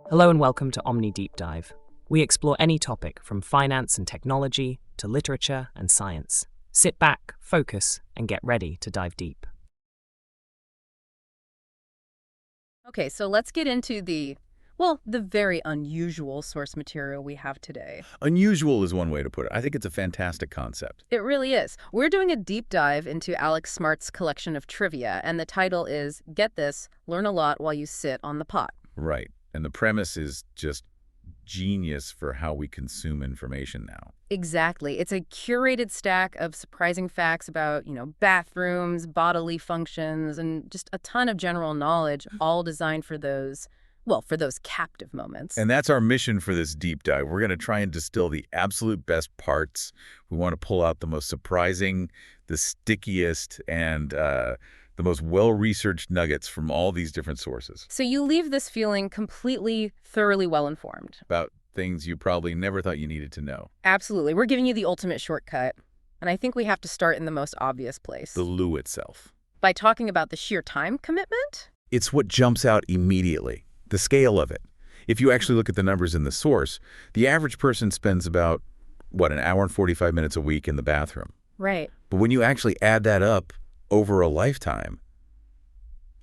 Hello and welcome to Omni Deep Dive. We explore any topic from finance and technology to literature and science. Sit back, focus, and get ready to dive deep. Okay, so let's get into the very unusual source material we have today. Unusual is one way to put it. I think it's a fantastic concept. It really is. We're doing a deep dive into Alex Smart's collection of trivia, and the title is, get this, learn a lot while you sit on the pot. Right. And the premise is just genius for how we consume information now. Exactly. It's a curated stack of surprising facts about, bathrooms, bodily functions, and just a ton of general knowledge, all designed for those captive moments. And that's our mission for this deep dive. We're going to try and distill the absolute best parts. We want to pull out the most surprising, the stickiest, and the most well-researched nuggets from all these different sources. So you leave this feeling thoroughly well-informed. About things you probably never thought you needed to know. Absolutely. We're giving you the ultimate shortcut. And I think we have to start in the most obvious place. The loo itself. By talking about the sheer time commitment? It's what jumps out immediately, the scale of it. If you actually look at the numbers in the source, the average person spends about, an hour and 45 minutes a week in the bathroom. Right. But when you actually add that up over a lifetime,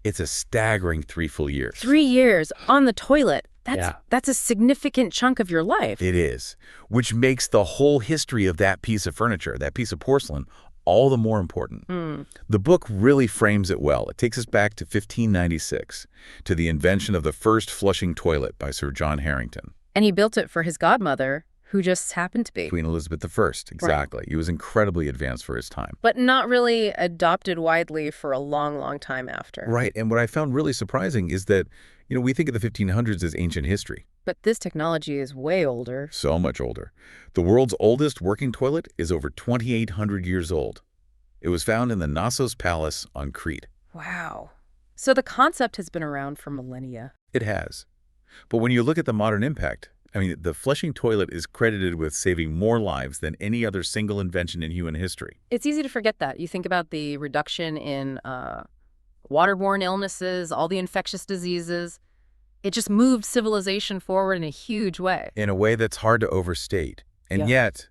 it's a staggering 3 full years. 3 years on the toilet. That's a significant chunk of your life. It is, which makes the whole history of that piece of furniture, that piece of porcelain, all the more important. The book really frames it well. It takes us back to 1596, to the invention of the first flushing toilet by Sir John Harington. And he built it for his godmother, who just happened to be Queen Elizabeth I, exactly. Right. He was incredibly advanced for his time. But not really adopted widely for a long, long time after. Right, and what I found really surprising is that, we think of the 1500s as ancient history. But this technology is way older. So much older. The world's oldest working toilet is over 2,800 years old. It was found in the Knossos Palace on Crete. Wow. So the concept has been around for millennia. It has. But when you look at the modern impact, the flushing toilet is credited with saving more lives than any other single invention in human history. It's easy to forget that. You think about the reduction in waterborne illnesses, all the infectious diseases. It just moved civilization forward in a huge way. In a way that's hard to overstate. And yet,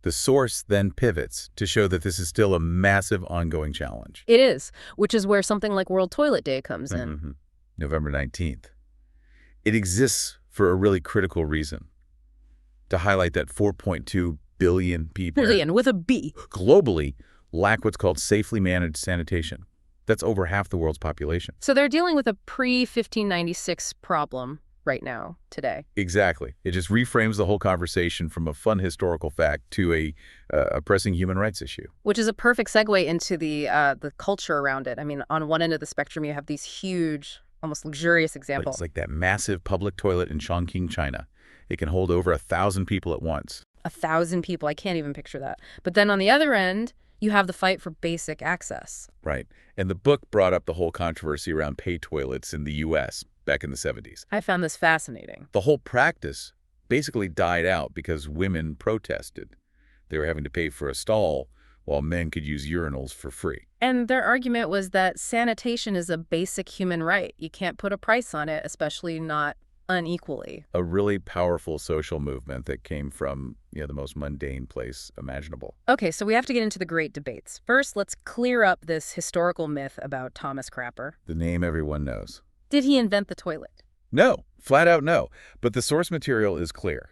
the source then pivots to show that this is still a massive ongoing challenge. It is, which is where something like World Toilet Day comes in. November 19th. It exists for a really critical reason. To highlight that 4.2 billion people Billion with a B. globally lack what's called safely managed sanitation. That's over half the world's population. So they're dealing with a pre-1596 problem right now, today. Exactly. It just reframes the whole conversation from a fun historical fact to a pressing human rights issue. Which is a perfect segue into the culture around it. On one end of the spectrum, you have these huge, almost luxurious examples. It's like that massive public toilet in Chongqing, China. It can hold over 1,000 people at once. 1,000 people. I can't even picture that. But then on the other end, you have the fight for basic access. Right. And the book brought up the whole controversy around pay toilets in the U.S. back in the 70s. I found this fascinating. The whole practice basically died out because women protested. They were having to pay for a stall while men could use urinals for free. And their argument was that sanitation is a basic human right. You can't put a price on it, especially not unequally. A really powerful social movement that came from, the most mundane place imaginable. Okay, so we have to get into the great debates. First, let's clear up this historical myth about Thomas Crapper. The name everyone knows. Did he invent the toilet? No, flat out no. But the source material is clear.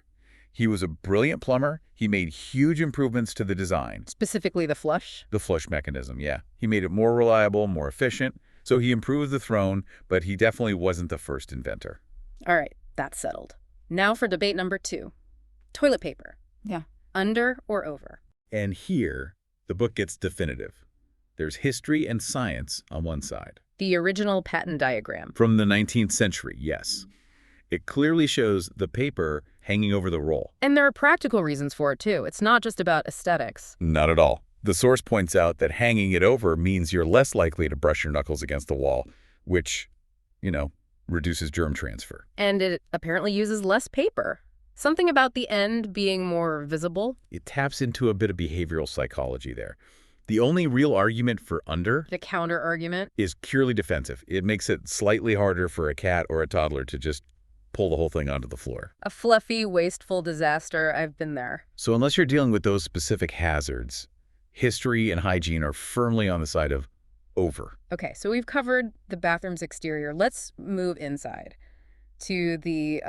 He was a brilliant plumber. He made huge improvements to the design. Specifically the flush? The flush mechanism, yeah. He made it more reliable, more efficient. So he improved the throne, but he definitely wasn't the first inventor. All right, that's settled. Now for debate number 2. Toilet paper. Yeah. Under or over? And here, the book gets definitive. There's history and science on one side. The original patent diagram. From the 19th century, yes. It clearly shows the paper hanging over the roll. And there are practical reasons for it, too. It's not just about aesthetics. Not at all. The source points out that hanging it over means you're less likely to brush your knuckles against the wall, which, reduces germ transfer. And it apparently uses less paper. Something about the end being more visible. It taps into a bit of behavioral psychology there. The only real argument for under The counter argument. is purely defensive. It makes it slightly harder for a cat or a toddler to just pull the whole thing onto the floor. A fluffy, wasteful disaster. I've been there. So unless you're dealing with those specific hazards, history and hygiene are firmly on the side of over. Okay, so we've covered the bathroom's exterior. Let's move inside to the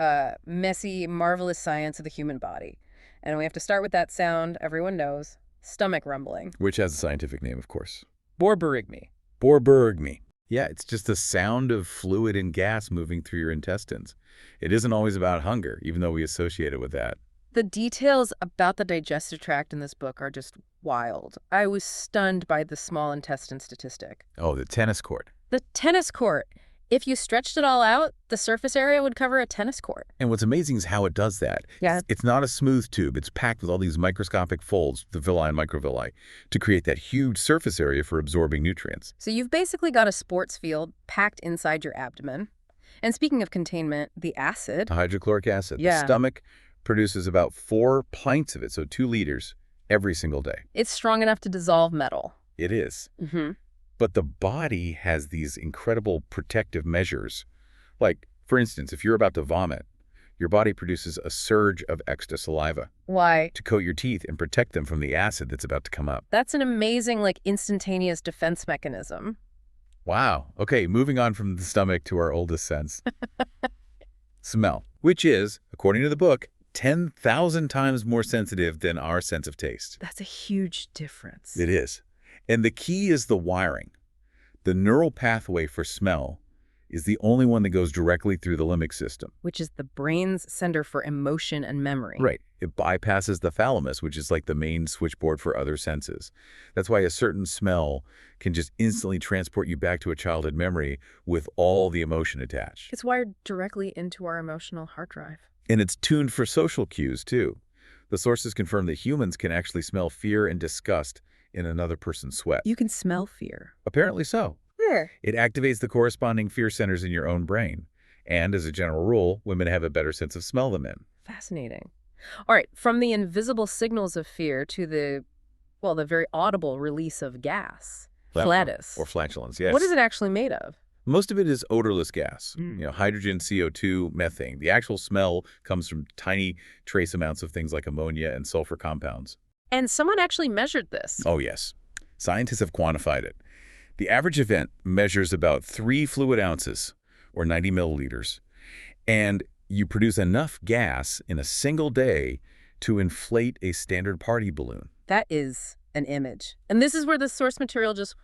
messy, marvelous science of the human body. And we have to start with that sound everyone knows, stomach rumbling. Which has a scientific name, of course. Borborygmi. Borborygmi. Yeah, it's just the sound of fluid and gas moving through your intestines. It isn't always about hunger, even though we associate it with that. The details about the digestive tract in this book are just wild. I was stunned by the small intestine statistic. Oh, the tennis court. The tennis court. If you stretched it all out, the surface area would cover a tennis court. And what's amazing is how it does that. Yeah. It's not a smooth tube. It's packed with all these microscopic folds, the villi and microvilli, to create that huge surface area for absorbing nutrients. So you've basically got a sports field packed inside your abdomen. And speaking of containment, the acid. Hydrochloric acid. Yeah. The stomach produces about 4 pints of it, so 2 liters, every single day. It's strong enough to dissolve metal. It is. Mm-hmm. But the body has these incredible protective measures. Like, for instance, if you're about to vomit, your body produces a surge of extra saliva Why? to coat your teeth and protect them from the acid that's about to come up. That's an amazing, instantaneous defense mechanism. Wow. Okay, moving on from the stomach to our oldest sense. Smell, which is, according to the book, 10,000 times more sensitive than our sense of taste. That's a huge difference. It is. And the key is the wiring. The neural pathway for smell is the only one that goes directly through the limbic system. Which is the brain's center for emotion and memory. Right. It bypasses the thalamus, which is like the main switchboard for other senses. That's why a certain smell can just instantly transport you back to a childhood memory with all the emotion attached. It's wired directly into our emotional hard drive. And it's tuned for social cues, too. The sources confirm that humans can actually smell fear and disgust in another person's sweat. You can smell fear. Apparently so. Fear. It activates the corresponding fear centers in your own brain. And as a general rule, women have a better sense of smell than men. Fascinating. All right, from the invisible signals of fear to the very audible release of gas. Flatus. Or flatulence, yes. What is it actually made of? Most of it is odorless gas, hydrogen, CO2, methane. The actual smell comes from tiny trace amounts of things like ammonia and sulfur compounds. And someone actually measured this. Oh, yes. Scientists have quantified it. The average event measures about 3 fluid ounces, or 90 milliliters, and you produce enough gas in a single day to inflate a standard party balloon. That is an image. And this is where the source material just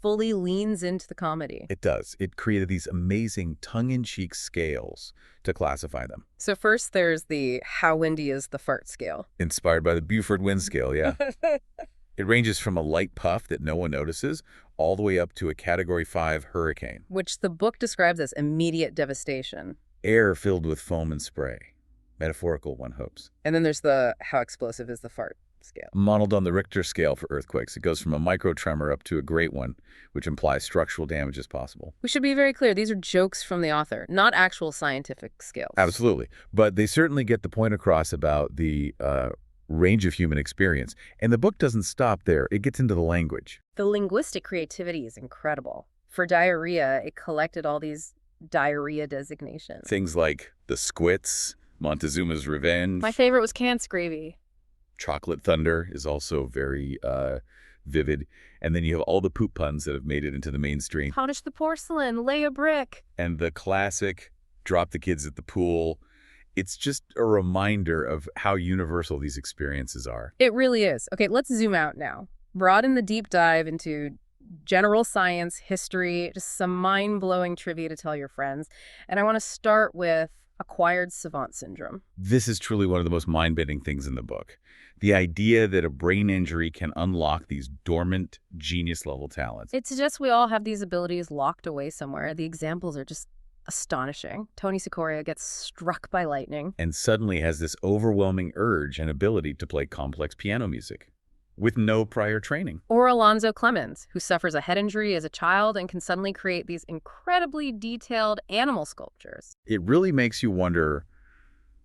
fully leans into the comedy. It does. It created these amazing tongue-in-cheek scales to classify them. So first there's the how windy is the fart scale. Inspired by the Beaufort wind scale, yeah. It ranges from a light puff that no one notices all the way up to a Category 5 hurricane. Which the book describes as immediate devastation. Air filled with foam and spray. Metaphorical, one hopes. And then there's the how explosive is the fart scale. Modeled on the Richter scale for earthquakes. It goes from a micro tremor up to a great one, which implies structural damage is possible. We should be very clear. These are jokes from the author, not actual scientific scales. Absolutely. But they certainly get the point across about the range of human experience. And the book doesn't stop there. It gets into the language. The linguistic creativity is incredible. For diarrhea, it collected all these diarrhea designations. Things like the squits, Montezuma's Revenge. My favorite was Kant's gravy. Chocolate Thunder is also very vivid. And then you have all the poop puns that have made it into the mainstream. Polish the porcelain, lay a brick. And the classic, drop the kids at the pool. It's just a reminder of how universal these experiences are. It really is. Okay, let's zoom out now. Broaden the deep dive into general science, history, just some mind-blowing trivia to tell your friends. And I want to start with acquired savant syndrome. This is truly one of the most mind-bending things in the book. The idea that a brain injury can unlock these dormant, genius-level talents. It suggests we all have these abilities locked away somewhere. The examples are just astonishing. Tony Sikoria gets struck by lightning. And suddenly has this overwhelming urge and ability to play complex piano music with no prior training. Or Alonzo Clemens, who suffers a head injury as a child and can suddenly create these incredibly detailed animal sculptures. It really makes you wonder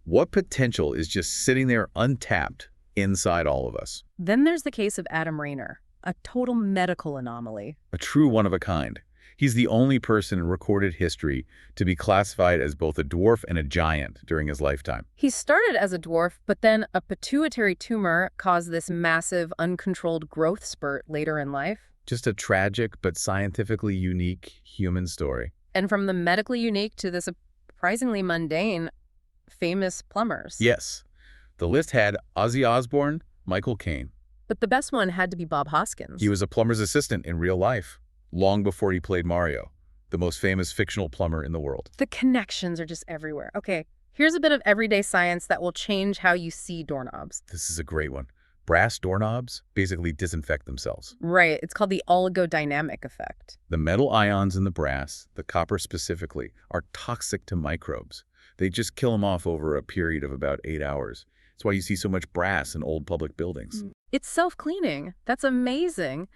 what potential is just sitting there untapped inside all of us. Then there's the case of Adam Rayner, a total medical anomaly. A true one of a kind. He's the only person in recorded history to be classified as both a dwarf and a giant during his lifetime. He started as a dwarf, but then a pituitary tumor caused this massive, uncontrolled growth spurt later in life. Just a tragic but scientifically unique human story. And from the medically unique to the surprisingly mundane, famous plumbers. Yes. The list had Ozzy Osbourne, Michael Caine. But the best one had to be Bob Hoskins. He was a plumber's assistant in real life, long before he played Mario, the most famous fictional plumber in the world. The connections are just everywhere. Okay, here's a bit of everyday science that will change how you see doorknobs. This is a great one. Brass doorknobs basically disinfect themselves. Right, it's called the oligodynamic effect. The metal ions in the brass, the copper specifically, are toxic to microbes. They just kill them off over a period of about 8 hours. That's why you see so much brass in old public buildings. It's self-cleaning. That's amazing.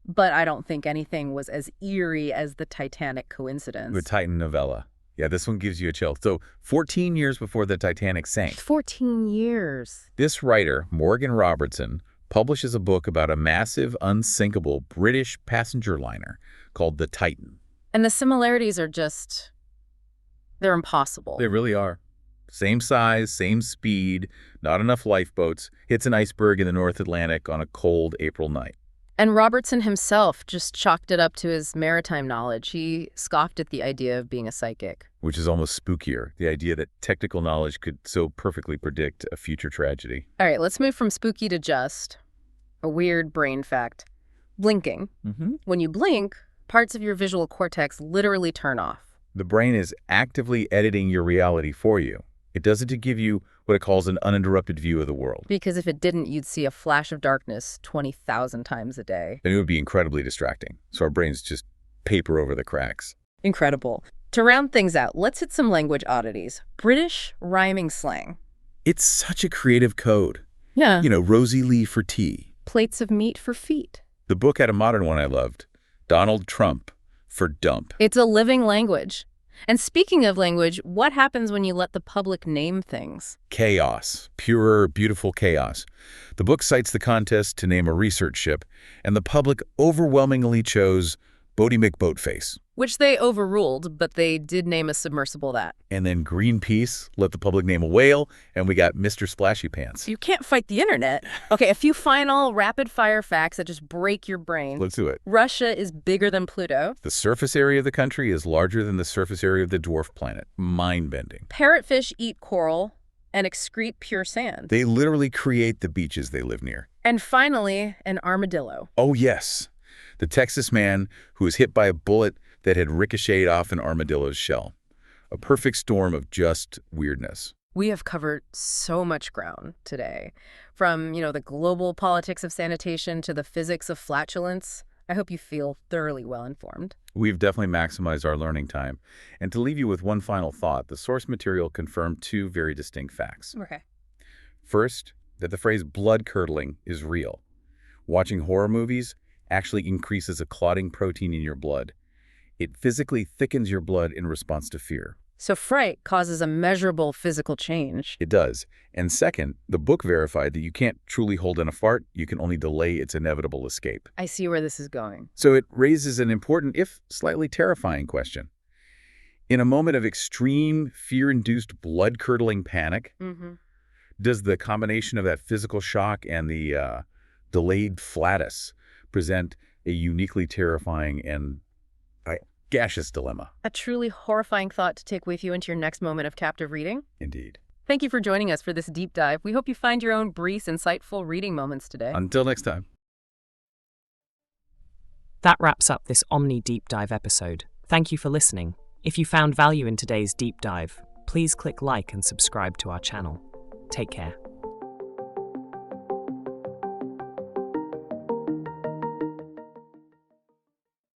But I don't think anything was as eerie as the Titanic coincidence. The Titan novella. Yeah, this one gives you a chill. So 14 years before the Titanic sank. 14 years. This writer, Morgan Robertson, publishes a book about a massive, unsinkable British passenger liner called the Titan. And the similarities are just, they're impossible. They really are. Same size, same speed, not enough lifeboats, hits an iceberg in the North Atlantic on a cold April night. And Robertson himself just chalked it up to his maritime knowledge. He scoffed at the idea of being a psychic. Which is almost spookier, the idea that technical knowledge could so perfectly predict a future tragedy. All right, let's move from spooky to just a weird brain fact. Blinking. When you blink, parts of your visual cortex literally turn off. The brain is actively editing your reality for you. It does it to give you what it calls an uninterrupted view of the world. Because if it didn't, you'd see a flash of darkness 20,000 times a day. And it would be incredibly distracting. So our brains just paper over the cracks. Incredible. To round things out, let's hit some language oddities. British rhyming slang. It's such a creative code. Yeah. You know, Rosie Lee for tea. Plates of meat for feet. The book had a modern one I loved. Donald Trump for dump. It's a living language. And speaking of language, what happens when you let the public name things? Chaos. Pure, beautiful chaos. The book cites the contest to name a research ship, and the public overwhelmingly chose Boaty McBoatface. Which they overruled, but they did name a submersible that. And then Greenpeace let the public name a whale, and we got Mr. Splashy Pants. You can't fight the internet. Okay, a few final rapid-fire facts that just break your brain. Let's do it. Russia is bigger than Pluto. The surface area of the country is larger than the surface area of the dwarf planet. Mind-bending. Parrotfish eat coral and excrete pure sand. They literally create the beaches they live near. And finally, an armadillo. Oh, yes. The Texas man who was hit by a bullet that had ricocheted off an armadillo's shell. A perfect storm of just weirdness. We have covered so much ground today. From, the global politics of sanitation to the physics of flatulence. I hope you feel thoroughly well informed. We've definitely maximized our learning time. And to leave you with one final thought, the source material confirmed two very distinct facts. Okay. First, that the phrase blood-curdling is real. Watching horror movies actually increases a clotting protein in your blood. It physically thickens your blood in response to fear. So fright causes a measurable physical change. It does. And second, the book verified that you can't truly hold in a fart, you can only delay its inevitable escape. I see where this is going. So it raises an important, if slightly terrifying question. In a moment of extreme fear-induced blood-curdling panic, does the combination of that physical shock and the delayed flatus present a uniquely terrifying and gaseous dilemma? A truly horrifying thought to take with you into your next moment of captive reading. Indeed. Thank you for joining us for this deep dive. We hope you find your own brief, insightful reading moments today. Until next time. That wraps up this Omni Deep Dive episode. Thank you for listening. If you found value in today's deep dive, please click like and subscribe to our channel. Take care.